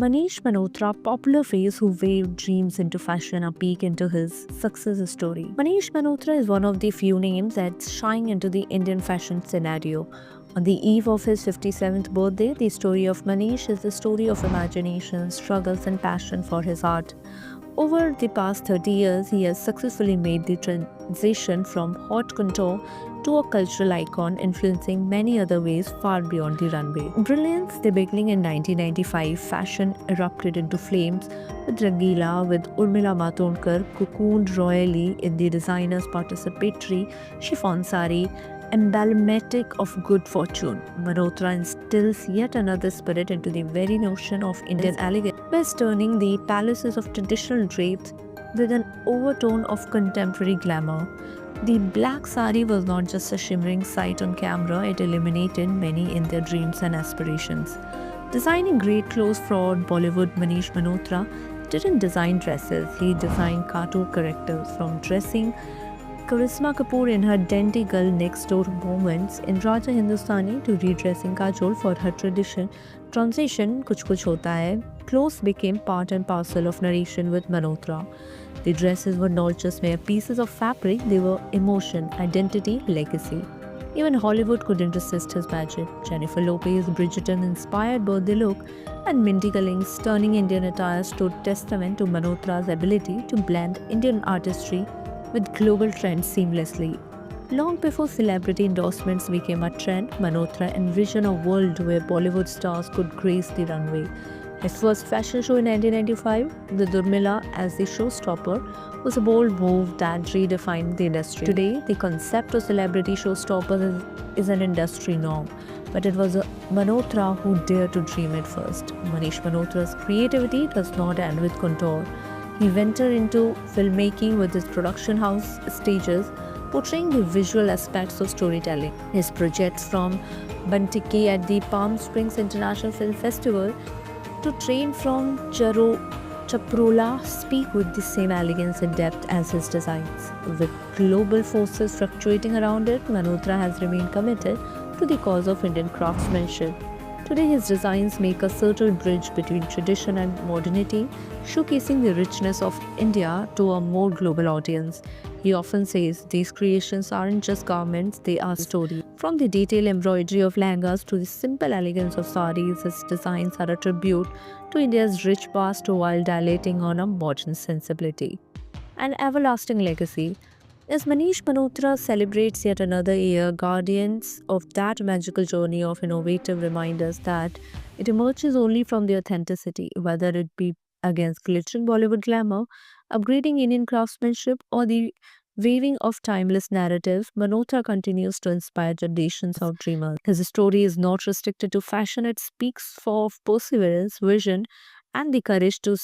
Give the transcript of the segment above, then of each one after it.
Manish Malhotra, popular face who waved dreams into fashion, a peek into his success story. Manish Malhotra is one of the few names that shine into the Indian fashion scenario. On the eve of his 57th birthday, the story of Manish is the story of imagination, struggles, and passion for his art. Over the past 30 years, he has successfully made the transition from haute couture to a cultural icon, influencing many other ways far beyond the runway. Brilliance, the beginning in 1995, fashion erupted into flames with Rangila, with Urmila Matondkar cocooned royally in the designer's participatory chiffon sari, emblematic of good fortune. Malhotra instills yet another spirit into the very notion of Indian elegance, by turning the palaces of traditional drapes with an overtone of contemporary glamour. The black sari was not just a shimmering sight on camera, it illuminated many in their dreams and aspirations. Designing great clothes for Bollywood, Manish Malhotra didn't design dresses, he designed cartoon characters, from dressing Karisma Kapoor in her dainty girl next door moments in Raja Hindustani to redressing Kajol for her transition Kuch Kuch Hota Hai. Clothes became part and parcel of narration with Malhotra. The dresses were not just mere pieces of fabric, they were emotion, identity, legacy. Even Hollywood couldn't resist his magic. Jennifer Lopez's Bridgerton inspired birthday look and Mindy Kaling's stunning Indian attire stood testament to Malhotra's ability to blend Indian artistry with global trends seamlessly. Long before celebrity endorsements became a trend, Malhotra envisioned a world where Bollywood stars could grace the runway. His first fashion show in 1995, with Urmila as the showstopper, was a bold move that redefined the industry. Today, the concept of celebrity showstoppers is an industry norm, but it was Malhotra who dared to dream it first. Manish Malhotra's creativity does not end with couture. He ventured into filmmaking with his production house stages, portraying the visual aspects of storytelling. His projects from Bantiki at the Palm Springs International Film Festival to Train from Chaprola speak with the same elegance and depth as his designs. With global forces fluctuating around it, Malhotra has remained committed to the cause of Indian craftsmanship. Today, his designs make a subtle bridge between tradition and modernity, showcasing the richness of India to a more global audience. He often says these creations aren't just garments, they are stories. From the detailed embroidery of lehengas to the simple elegance of saris, his designs are a tribute to India's rich past while dilating on a modern sensibility. An everlasting legacy. As Manish Malhotra celebrates yet another year, guardians of that magical journey of innovative reminders that it emerges only from the authenticity, whether it be against glittering Bollywood glamour, upgrading Indian craftsmanship, or the weaving of timeless narratives. Malhotra continues to inspire generations of dreamers. His story is not restricted to fashion, it speaks of perseverance, vision, and the courage to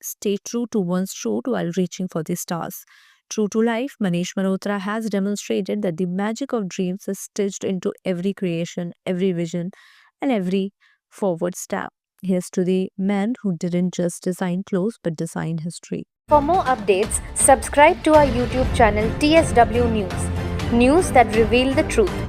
stay true to one's truth while reaching for the stars. True to life, Manish Malhotra has demonstrated that the magic of dreams is stitched into every creation, every vision, and every forward step. Here's to the man who didn't just design clothes but designed history. For more updates, subscribe to our YouTube channel TSW News. News that reveal the truth.